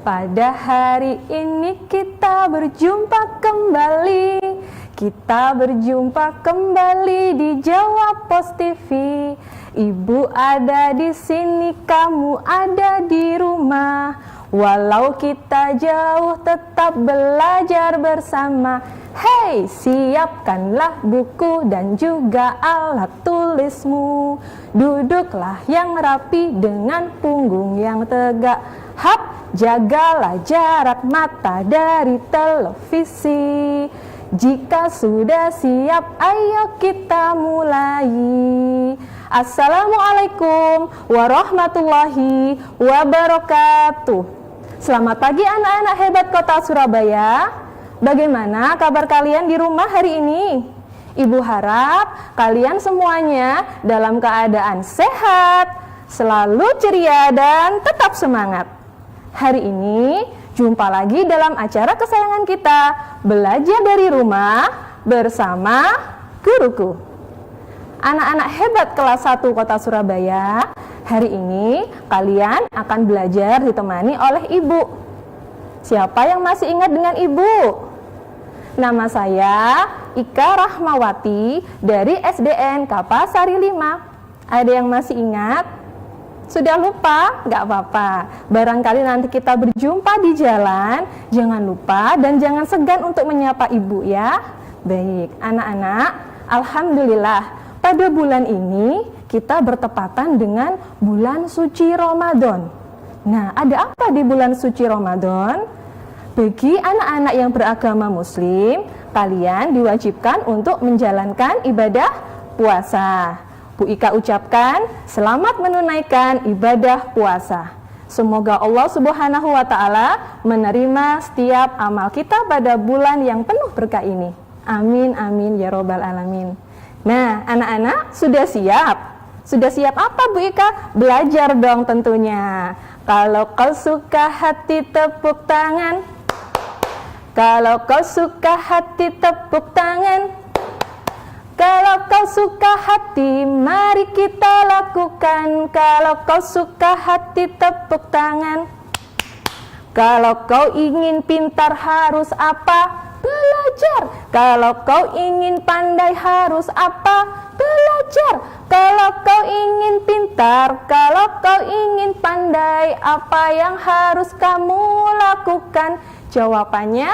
Pada hari ini kita berjumpa kembali. Kita berjumpa kembali di Jawa Pos TV. Ibu ada di sini, kamu ada di rumah. Walau kita jauh tetap belajar bersama. Hei, siapkanlah buku dan juga alat tulismu. Duduklah yang rapi dengan punggung yang tegak. Hap, jagalah jarak mata dari televisi. Jika sudah siap, ayo kita mulai. Assalamualaikum warahmatullahi wabarakatuh. Selamat pagi anak-anak hebat kota Surabaya. Bagaimana kabar kalian di rumah hari ini? Ibu harap kalian semuanya dalam keadaan sehat, selalu ceria dan tetap semangat. Hari ini jumpa lagi dalam acara kesayangan kita, belajar dari rumah bersama guruku. Anak-anak hebat kelas 1 kota Surabaya, hari ini kalian akan belajar ditemani oleh ibu. Siapa yang masih ingat dengan ibu? Nama saya Ika Rahmawati dari SDN Kapasari 5. Ada yang masih ingat? Sudah lupa? Gak apa-apa. Barangkali nanti kita berjumpa di jalan, jangan lupa dan jangan segan untuk menyapa ibu ya. Baik, anak-anak, alhamdulillah pada bulan ini kita bertepatan dengan bulan suci Ramadan. Nah, ada apa di bulan suci Ramadan? Bagi anak-anak yang beragama muslim, kalian diwajibkan untuk menjalankan ibadah puasa. Bu Ika ucapkan selamat menunaikan ibadah puasa. Semoga Allah Subhanahu wa Ta'ala menerima setiap amal kita pada bulan yang penuh berkah ini. Amin amin ya robbal alamin. Nah, anak-anak sudah siap? Sudah siap apa Bu Ika? Belajar dong tentunya. Kalau kau suka hati tepuk tangan. Kalau kau suka hati tepuk tangan. Kalau kau suka hati, mari kita lakukan. Kalau kau suka hati, tepuk tangan. Kalau kau ingin pintar harus apa? Belajar. Kalau kau ingin pandai harus apa? Belajar. Kalau kau ingin pintar, kalau kau ingin pandai, apa yang harus kamu lakukan? Jawabannya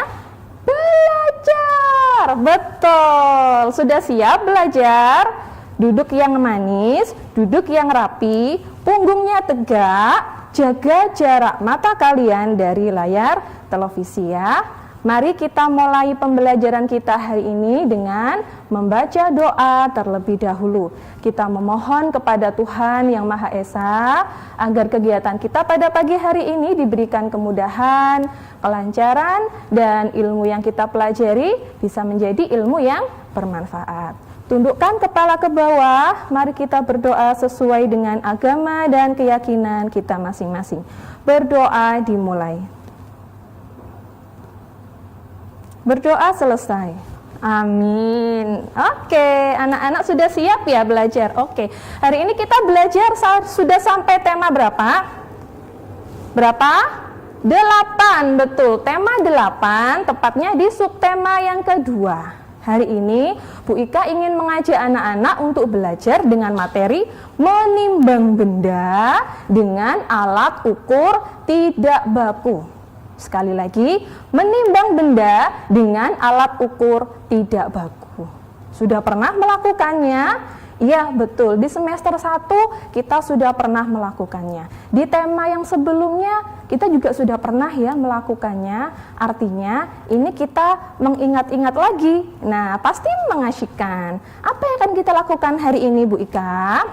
belajar. Betul. Sudah siap belajar? Duduk yang manis, duduk yang rapi, punggungnya tegak, jaga jarak mata kalian dari layar televisi ya. Mari kita mulai pembelajaran kita hari ini dengan membaca doa terlebih dahulu. Kita memohon kepada Tuhan Yang Maha Esa agar kegiatan kita pada pagi hari ini diberikan kemudahan, kelancaran, dan ilmu yang kita pelajari bisa menjadi ilmu yang bermanfaat. Tundukkan kepala ke bawah, mari kita berdoa sesuai dengan agama dan keyakinan kita masing-masing. Berdoa dimulai. Berdoa selesai. Amin. Oke, anak-anak sudah siap ya belajar? Oke, hari ini kita belajar sudah sampai tema berapa? Berapa? 8, betul. Tema 8, tepatnya di subtema yang kedua. Hari ini Bu Ika ingin mengajak anak-anak untuk belajar dengan materi menimbang benda dengan alat ukur tidak baku. Sekali lagi, menimbang benda dengan alat ukur tidak baku. Sudah pernah melakukannya? Iya, betul. Di semester 1 kita sudah pernah melakukannya. Di tema yang sebelumnya kita juga sudah pernah ya melakukannya. Artinya ini kita mengingat-ingat lagi. Nah, pasti mengasyikkan. Apa yang akan kita lakukan hari ini Bu Ika?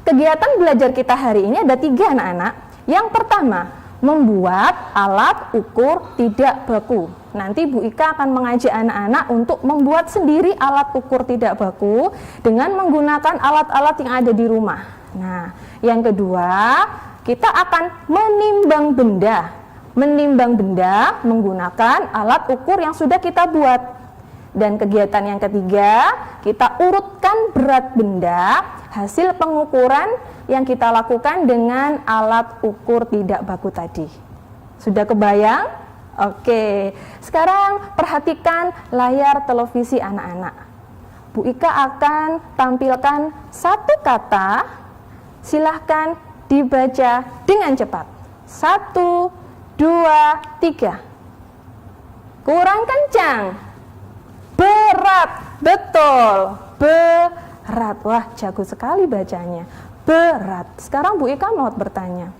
Kegiatan belajar kita hari ini ada 3 anak-anak. Yang pertama, membuat alat ukur tidak baku. Nanti Bu Ika akan mengajak anak-anak untuk membuat sendiri alat ukur tidak baku dengan menggunakan alat-alat yang ada di rumah. Nah, yang kedua, kita akan menimbang benda. Menimbang benda menggunakan alat ukur yang sudah kita buat. Dan kegiatan yang ketiga, kita urutkan berat benda hasil pengukuran yang kita lakukan dengan alat ukur tidak baku tadi. Sudah kebayang? Oke, sekarang perhatikan layar televisi anak-anak. Bu Ika akan tampilkan satu kata, silahkan dibaca dengan cepat. 1, 2, 3. Kurang kencang. Berat, betul. Berat. Wah, jago sekali bacanya. Berat. Sekarang Bu Ika mau bertanya.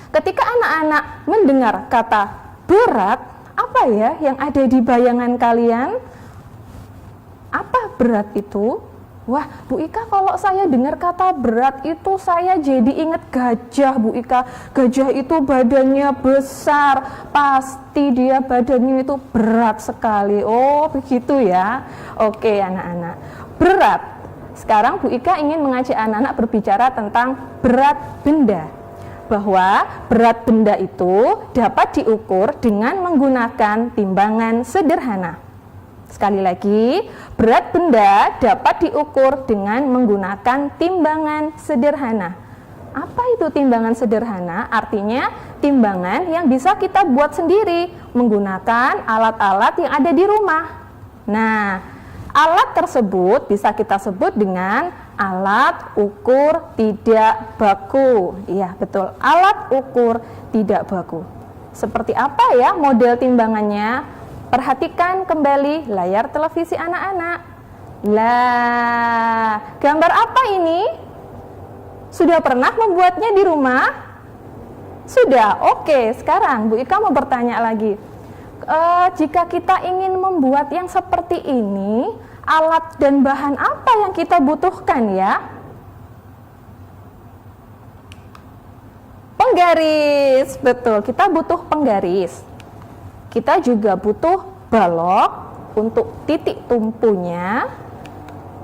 Ketika anak-anak mendengar kata berat, apa ya yang ada di bayangan kalian? Apa berat itu? Wah, Bu Ika, kalau saya dengar kata berat itu saya jadi ingat gajah, Bu Ika. Gajah itu badannya besar, pasti dia badannya itu berat sekali. Oh, begitu ya. Oke, anak-anak. Berat. Sekarang Bu Ika ingin mengajak anak-anak berbicara tentang berat benda. Bahwa berat benda itu dapat diukur dengan menggunakan timbangan sederhana. Sekali lagi, berat benda dapat diukur dengan menggunakan timbangan sederhana. Apa itu timbangan sederhana? Artinya timbangan yang bisa kita buat sendiri menggunakan alat-alat yang ada di rumah. Nah, alat tersebut bisa kita sebut dengan alat ukur tidak baku. Iya, betul. Alat ukur tidak baku. Seperti apa ya model timbangannya? Perhatikan kembali layar televisi anak-anak. Lah, gambar apa ini? Sudah pernah membuatnya di rumah? Sudah, oke. Sekarang Bu Ika mau bertanya lagi. Jika kita ingin membuat yang seperti ini, alat dan bahan apa yang kita butuhkan ya? Penggaris, betul. Kita butuh penggaris. Kita juga butuh balok untuk titik tumpunya.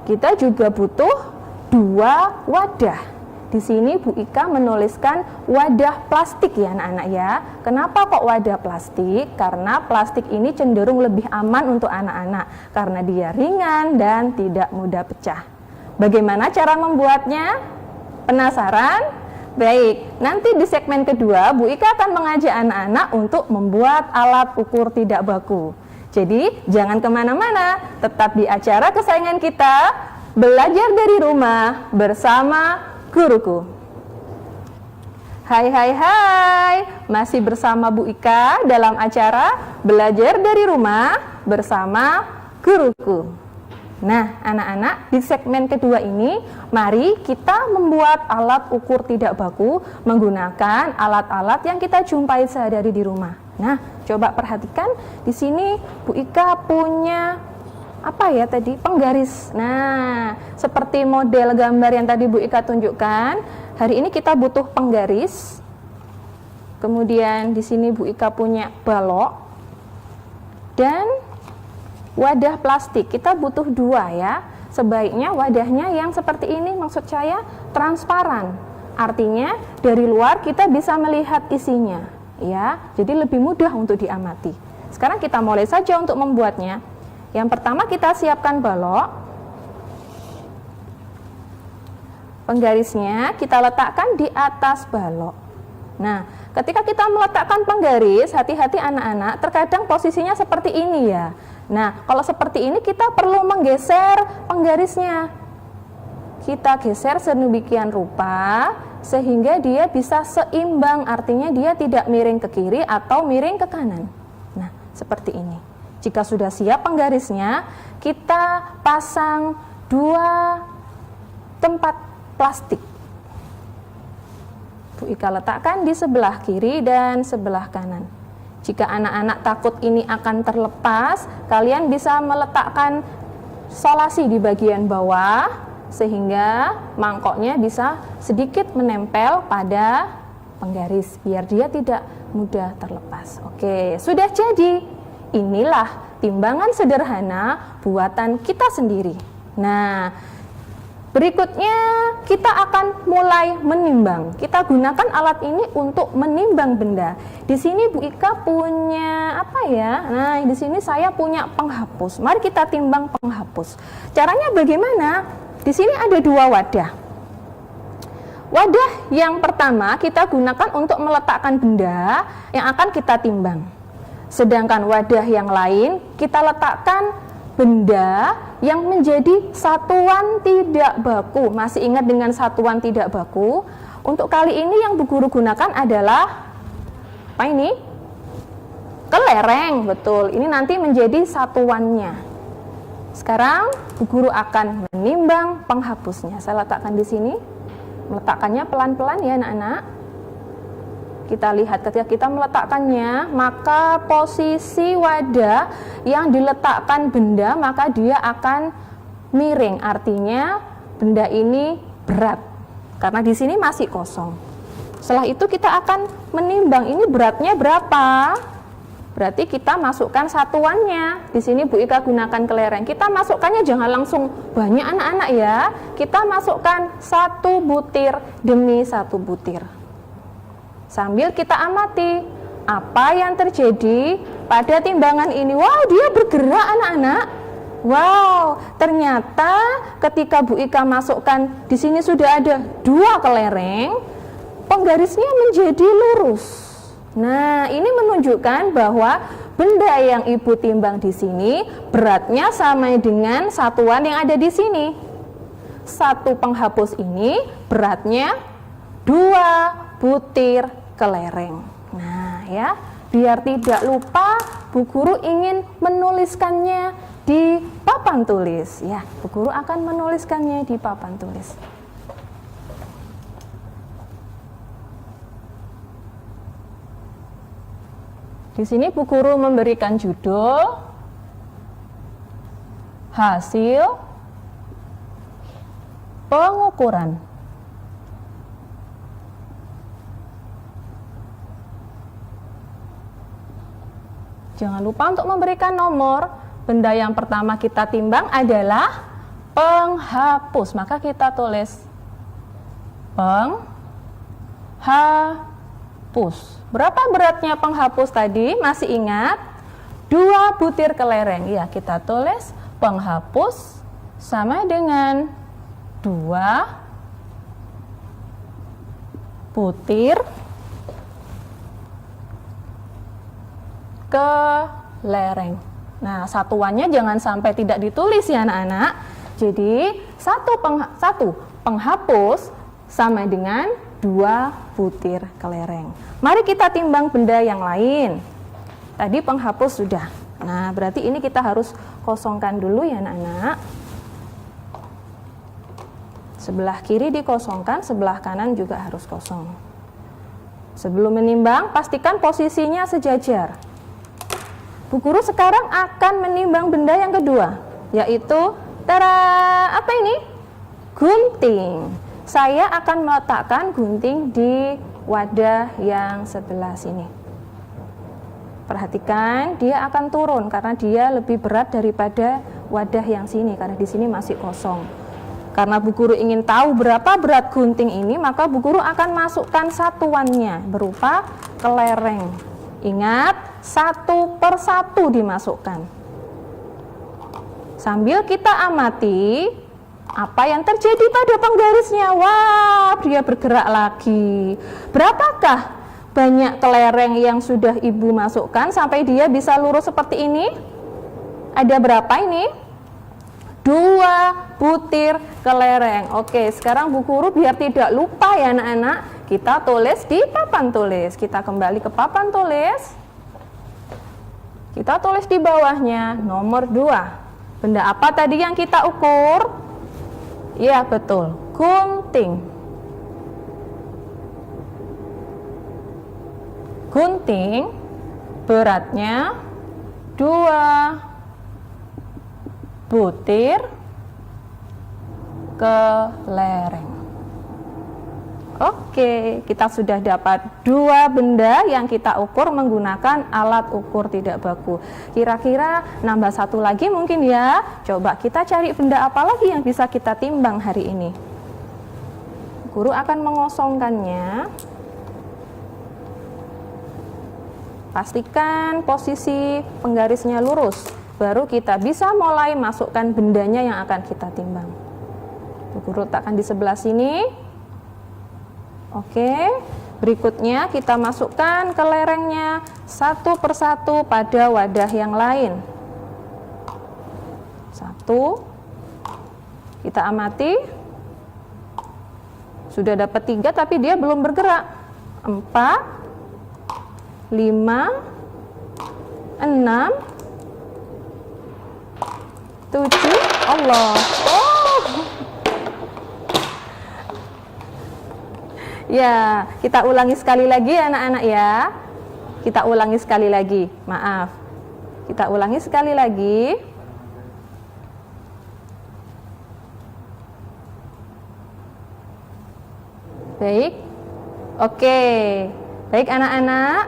Kita juga butuh 2 wadah. Di sini Bu Ika menuliskan wadah plastik ya anak-anak ya. Kenapa kok wadah plastik? Karena plastik ini cenderung lebih aman untuk anak-anak karena dia ringan dan tidak mudah pecah. Bagaimana cara membuatnya? Penasaran? Baik, nanti di segmen kedua Bu Ika akan mengajak anak-anak untuk membuat alat ukur tidak baku. Jadi jangan kemana-mana, tetap di acara kesayangan kita, Belajar dari Rumah bersama Guruku. Hai, masih bersama Bu Ika dalam acara Belajar dari Rumah bersama Guruku. Nah, anak-anak, di segmen kedua ini, mari kita membuat alat ukur tidak baku menggunakan alat-alat yang kita jumpai sehari-hari di rumah. Nah, coba perhatikan di sini Bu Ika punya apa ya tadi? Penggaris. Nah, seperti model gambar yang tadi Bu Ika tunjukkan, hari ini kita butuh penggaris. Kemudian di sini Bu Ika punya balok dan wadah plastik. Kita butuh 2 ya. Sebaiknya wadahnya yang seperti ini, maksud saya transparan. Artinya dari luar kita bisa melihat isinya ya. Jadi lebih mudah untuk diamati. Sekarang kita mulai saja untuk membuatnya. Yang pertama kita siapkan balok. Penggarisnya kita letakkan di atas balok. Nah, ketika kita meletakkan penggaris, hati-hati anak-anak, terkadang posisinya seperti ini ya. Nah, kalau seperti ini kita perlu menggeser penggarisnya. Kita geser sedemikian rupa sehingga dia bisa seimbang, artinya dia tidak miring ke kiri atau miring ke kanan. Nah, seperti ini. Jika sudah siap penggarisnya, kita pasang 2 tempat plastik. Bu Ika letakkan di sebelah kiri dan sebelah kanan. Jika anak-anak takut ini akan terlepas, kalian bisa meletakkan solasi di bagian bawah sehingga mangkoknya bisa sedikit menempel pada penggaris biar dia tidak mudah terlepas. Oke, sudah jadi. Inilah timbangan sederhana buatan kita sendiri. Nah, berikutnya kita akan mulai menimbang. Kita gunakan alat ini untuk menimbang benda. Di sini Bu Ika punya apa ya? Nah, di sini saya punya penghapus. Mari kita timbang penghapus. Caranya bagaimana? Di sini ada 2 wadah. wadah yang pertama kita gunakan untuk meletakkan benda yang akan kita timbang. Sedangkan wadah yang lain kita letakkan benda yang menjadi satuan tidak baku. Masih ingat dengan satuan tidak baku? Untuk kali ini yang Bu Guru gunakan adalah apa ini? Kelereng, betul. Ini nanti menjadi satuannya. Sekarang Bu Guru akan menimbang penghapusnya. Saya letakkan di sini. Meletakkannya pelan-pelan ya anak-anak. Kita lihat ketika kita meletakkannya, maka posisi wadah yang diletakkan benda maka dia akan miring. Artinya benda ini berat. Karena di sini masih kosong. Setelah itu kita akan menimbang ini beratnya berapa. Berarti kita masukkan satuannya. Di sini Bu Ika gunakan kelereng. Kita masukkannya jangan langsung banyak anak-anak ya. Kita masukkan 1 butir demi 1 butir. Sambil kita amati apa yang terjadi pada timbangan ini. Wow, dia bergerak anak-anak. Wow, ternyata ketika Bu Ika masukkan di sini sudah ada 2 kelereng, penggarisnya menjadi lurus. Nah, ini menunjukkan bahwa benda yang Ibu timbang di sini beratnya sama dengan satuan yang ada di sini. 1 penghapus ini beratnya 2 butir kelereng. Nah, ya, biar tidak lupa Bu Guru ingin menuliskannya di papan tulis. Ya, Bu Guru akan menuliskannya di papan tulis. Di sini Bu Guru memberikan judul hasil pengukuran. Jangan lupa untuk memberikan nomor. Benda yang pertama kita timbang adalah penghapus. Maka kita tulis penghapus. Berapa beratnya penghapus tadi? Masih ingat? 2 butir kelereng. Ya, kita tulis penghapus sama dengan 2 butir kelereng. Nah, satuannya jangan sampai tidak ditulis ya anak-anak. Jadi, satu penghapus sama dengan 2 butir kelereng. Mari kita timbang benda yang lain. Tadi penghapus sudah. Nah, berarti ini kita harus kosongkan dulu ya anak-anak. Sebelah kiri dikosongkan, sebelah kanan juga harus kosong. Sebelum menimbang, pastikan posisinya sejajar. Bu Guru sekarang akan menimbang benda yang kedua, yaitu apa ini? Gunting. Saya akan meletakkan gunting di wadah yang sebelah sini. Perhatikan, dia akan turun karena dia lebih berat daripada wadah yang sini, karena di sini masih kosong. Karena Bu Guru ingin tahu berapa berat gunting ini, maka Bu Guru akan masukkan satuannya berupa kelereng. Ingat, 1 per 1 dimasukkan. Sambil kita amati apa yang terjadi pada penggarisnya. Wah, dia bergerak lagi. Berapakah banyak kelereng yang sudah Ibu masukkan sampai dia bisa lurus seperti ini? Ada berapa ini? 2 butir kelereng. Oke, sekarang Bu Guru biar tidak lupa ya anak-anak, kita tulis di papan tulis. Kita kembali ke papan tulis. Kita tulis di bawahnya nomor 2. Benda apa tadi yang kita ukur? Ya, betul, gunting. Gunting beratnya 2 butir kelereng. Oke, kita sudah dapat 2 benda yang kita ukur menggunakan alat ukur tidak baku. Kira-kira nambah 1 lagi mungkin ya. Coba kita cari benda apa lagi yang bisa kita timbang hari ini. Guru akan mengosongkannya. Pastikan posisi penggarisnya lurus, baru kita bisa mulai masukkan bendanya yang akan kita timbang. Guru letakkan di sebelah sini. Oke, berikutnya kita masukkan kelerengnya satu persatu pada wadah yang lain. Satu, kita amati, sudah dapat 3 tapi dia belum bergerak. 4, 5, 6, 7, Allah. Oh. Ya, kita ulangi sekali lagi anak-anak ya. Kita ulangi sekali lagi, maaf. Kita ulangi sekali lagi. Baik. Oke. Baik anak-anak.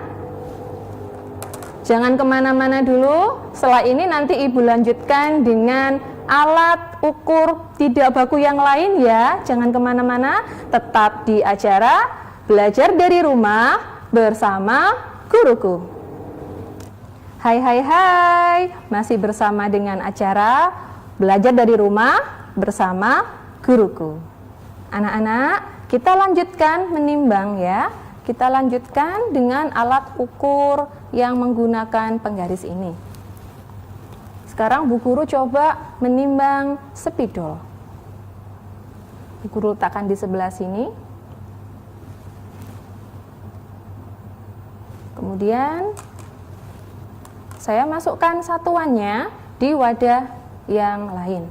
Jangan kemana-mana dulu. Setelah ini nanti Ibu lanjutkan dengan alat ukur tidak baku yang lain ya. Jangan kemana-mana, tetap di acara Belajar dari Rumah bersama Guruku. Hai hai hai, masih bersama dengan acara Belajar dari Rumah bersama Guruku. Anak-anak, kita lanjutkan menimbang ya. Kita lanjutkan dengan alat ukur yang menggunakan penggaris ini. Sekarang Bu Guru coba menimbang spidol. Bu Guru letakkan di sebelah sini. Kemudian saya masukkan satuannya di wadah yang lain.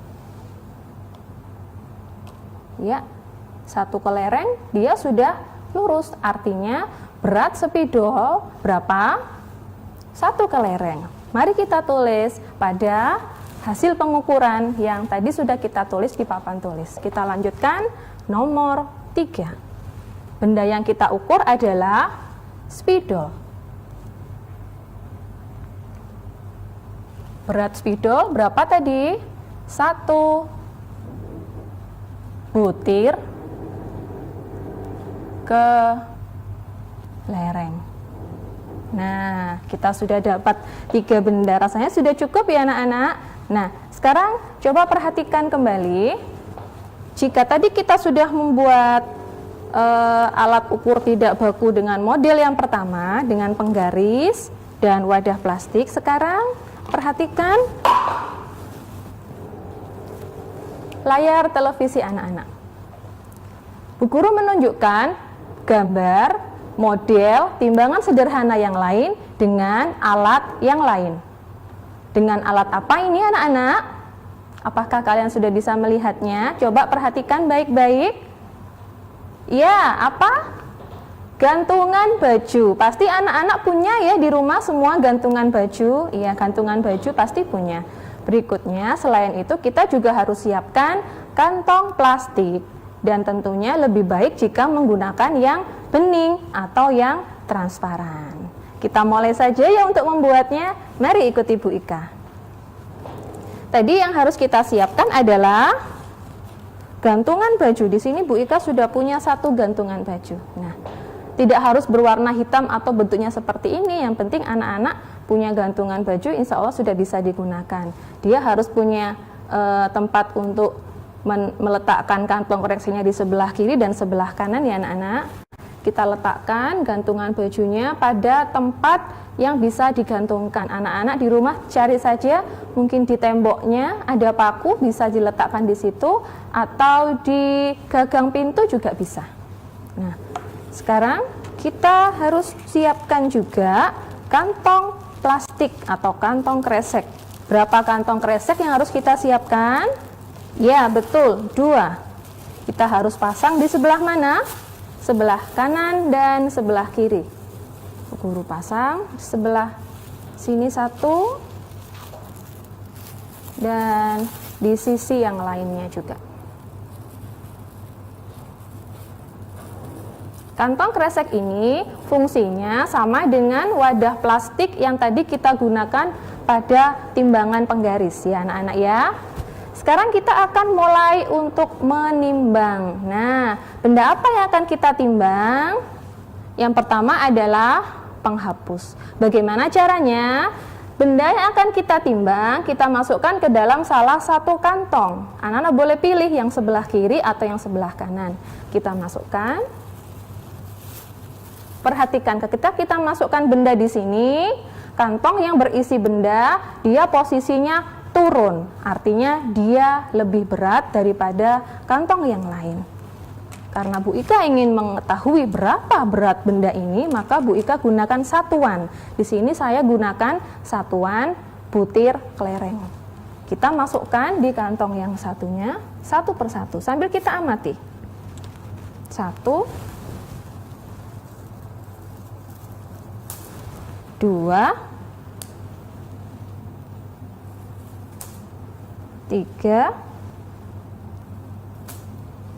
Ya, satu kelereng dia sudah lurus, artinya berat spidol berapa? 1 kelereng. Mari kita tulis pada hasil pengukuran yang tadi sudah kita tulis di papan tulis. Kita lanjutkan nomor 3. Benda yang kita ukur adalah spidol. Berat spidol berapa tadi? 1 butir ke lereng. Nah, kita sudah dapat 3 benda. Rasanya sudah cukup ya anak-anak. Nah, sekarang coba perhatikan kembali. Jika tadi kita sudah membuat alat ukur tidak baku dengan model yang pertama, dengan penggaris dan wadah plastik, sekarang perhatikan layar televisi anak-anak. Bu Guru menunjukkan gambar, model, timbangan sederhana yang lain dengan alat yang lain. Dengan alat apa ini anak-anak? Apakah kalian sudah bisa melihatnya? Coba perhatikan baik-baik. Ya, apa? Gantungan baju. Pasti anak-anak punya ya di rumah semua gantungan baju. Iya, gantungan baju pasti punya. Berikutnya, selain itu kita juga harus siapkan kantong plastik. Dan tentunya lebih baik jika menggunakan yang bening atau yang transparan. Kita mulai saja ya untuk membuatnya. Mari ikuti Bu Ika. Tadi yang harus kita siapkan adalah gantungan baju. Di sini Bu Ika sudah punya 1 gantungan baju. Nah, tidak harus berwarna hitam atau bentuknya seperti ini. Yang penting anak-anak punya gantungan baju, insya Allah sudah bisa digunakan. Dia harus punya tempat untuk meletakkan kantong koreksinya di sebelah kiri dan sebelah kanan ya anak-anak. Kita letakkan gantungan bajunya pada tempat yang bisa digantungkan. Anak-anak di rumah cari saja, mungkin di temboknya ada paku bisa diletakkan di situ atau di gagang pintu juga bisa. Nah, sekarang kita harus siapkan juga kantong plastik atau kantong kresek. Berapa kantong kresek yang harus kita siapkan? Ya, betul, 2. Kita harus pasang di sebelah mana? Sebelah kanan dan sebelah kiri. Guru pasang sebelah sini 1 dan di sisi yang lainnya juga. Kantong kresek ini fungsinya sama dengan wadah plastik yang tadi kita gunakan pada timbangan penggaris ya anak-anak ya. Sekarang kita akan mulai untuk menimbang. Nah, benda apa yang akan kita timbang? Yang pertama adalah penghapus. Bagaimana caranya? Benda yang akan kita timbang, kita masukkan ke dalam salah satu kantong. Anak-anak boleh pilih yang sebelah kiri atau yang sebelah kanan. Kita masukkan. Perhatikan, ketika kita masukkan benda di sini, kantong yang berisi benda, dia posisinya turun. Artinya dia lebih berat daripada kantong yang lain. Karena Bu Ika ingin mengetahui berapa berat benda ini, maka Bu Ika gunakan satuan. Di sini saya gunakan satuan butir kelereng. Kita masukkan di kantong yang satunya, satu persatu, sambil kita amati. 1, 2, 3,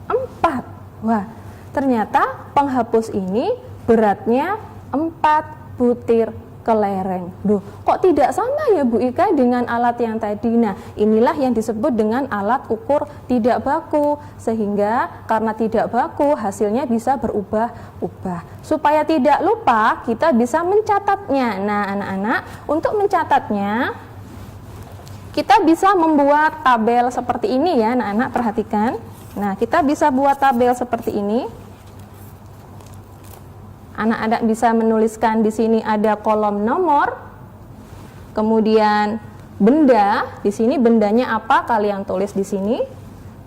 4. Wah, ternyata penghapus ini beratnya 4 butir kelereng. Duh, kok tidak sama ya Bu Ika dengan alat yang tadi? Nah, inilah yang disebut dengan alat ukur tidak baku. Sehingga karena tidak baku, hasilnya bisa berubah-ubah. Supaya tidak lupa, kita bisa mencatatnya. Nah, anak-anak, untuk mencatatnya, kita bisa membuat tabel seperti ini ya, anak-anak, perhatikan. Nah, kita bisa buat tabel seperti ini. Anak-anak bisa menuliskan di sini ada kolom nomor, kemudian benda, di sini bendanya apa kalian tulis di sini,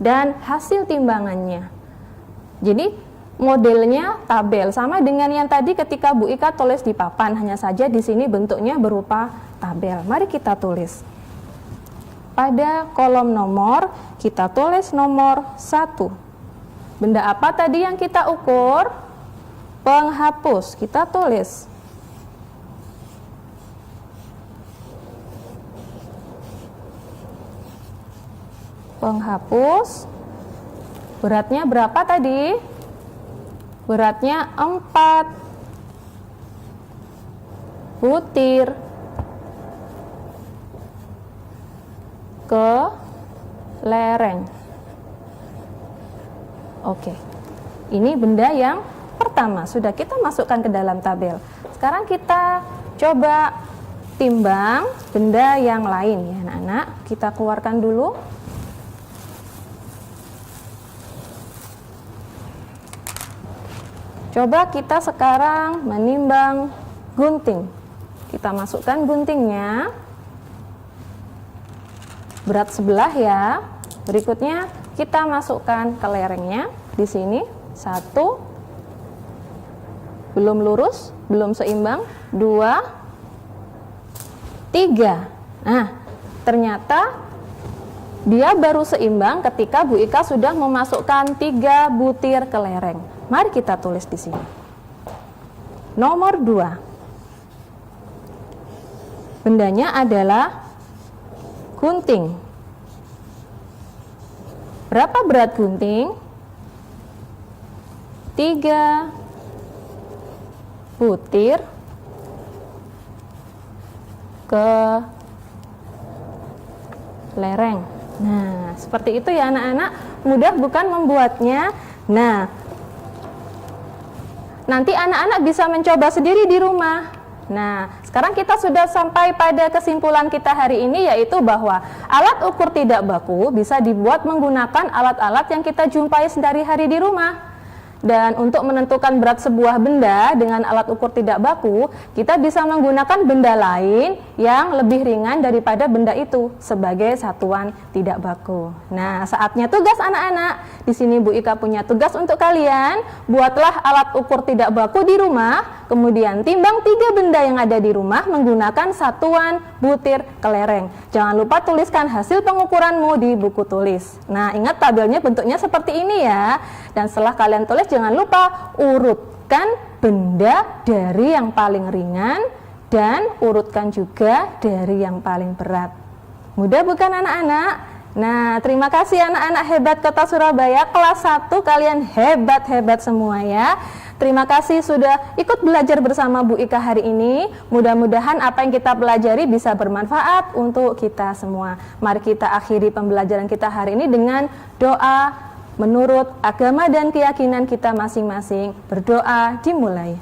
dan hasil timbangannya. Jadi modelnya tabel sama dengan yang tadi ketika Bu Ika tulis di papan, hanya saja di sini bentuknya berupa tabel. Mari kita tulis. Pada kolom nomor kita tulis nomor 1. Benda apa tadi yang kita ukur? Penghapus, kita tulis. Penghapus, beratnya berapa tadi? Beratnya 4 butir kelereng. Oke, ini benda yang pertama sudah kita masukkan ke dalam tabel. Sekarang kita coba timbang benda yang lain ya anak-anak. Kita keluarkan dulu. Coba kita sekarang menimbang gunting. Kita masukkan guntingnya. Berat sebelah ya. Berikutnya kita masukkan kelerengnya di sini. 1, belum lurus, belum seimbang. 2, 3. Nah, ternyata dia baru seimbang ketika Bu Ika sudah memasukkan 3 butir kelereng. Mari kita tulis di sini. Nomor 2. Bendanya adalah gunting. Berapa berat gunting? 3 butir kelereng. Nah, seperti itu ya anak-anak. Mudah bukan membuatnya? Nah, nanti anak-anak bisa mencoba sendiri di rumah. Nah, sekarang kita sudah sampai pada kesimpulan kita hari ini, yaitu bahwa alat ukur tidak baku bisa dibuat menggunakan alat-alat yang kita jumpai sehari-hari di rumah. Dan untuk menentukan berat sebuah benda dengan alat ukur tidak baku, kita bisa menggunakan benda lain yang lebih ringan daripada benda itu sebagai satuan tidak baku. Nah, saatnya tugas anak-anak. Di sini Bu Ika punya tugas untuk kalian. Buatlah alat ukur tidak baku di rumah, kemudian timbang 3 benda yang ada di rumah menggunakan satuan butir kelereng. Jangan lupa tuliskan hasil pengukuranmu di buku tulis. Nah, ingat tabelnya bentuknya seperti ini ya. Dan setelah kalian tulis, jangan lupa urutkan benda dari yang paling ringan dan urutkan juga dari yang paling berat. Mudah bukan anak-anak? Nah, terima kasih anak-anak hebat Kota Surabaya kelas 1, kalian hebat-hebat semua ya. Terima kasih sudah ikut belajar bersama Bu Ika hari ini. Mudah-mudahan apa yang kita pelajari bisa bermanfaat untuk kita semua. Mari kita akhiri pembelajaran kita hari ini dengan doa menurut agama dan keyakinan kita masing-masing. Berdoa dimulai.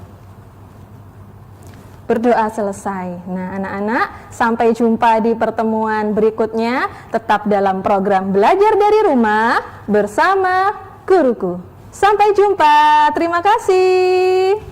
Berdoa selesai. Nah, anak-anak, sampai jumpa di pertemuan berikutnya. Tetap dalam program belajar dari rumah bersama guruku. Sampai jumpa. Terima kasih.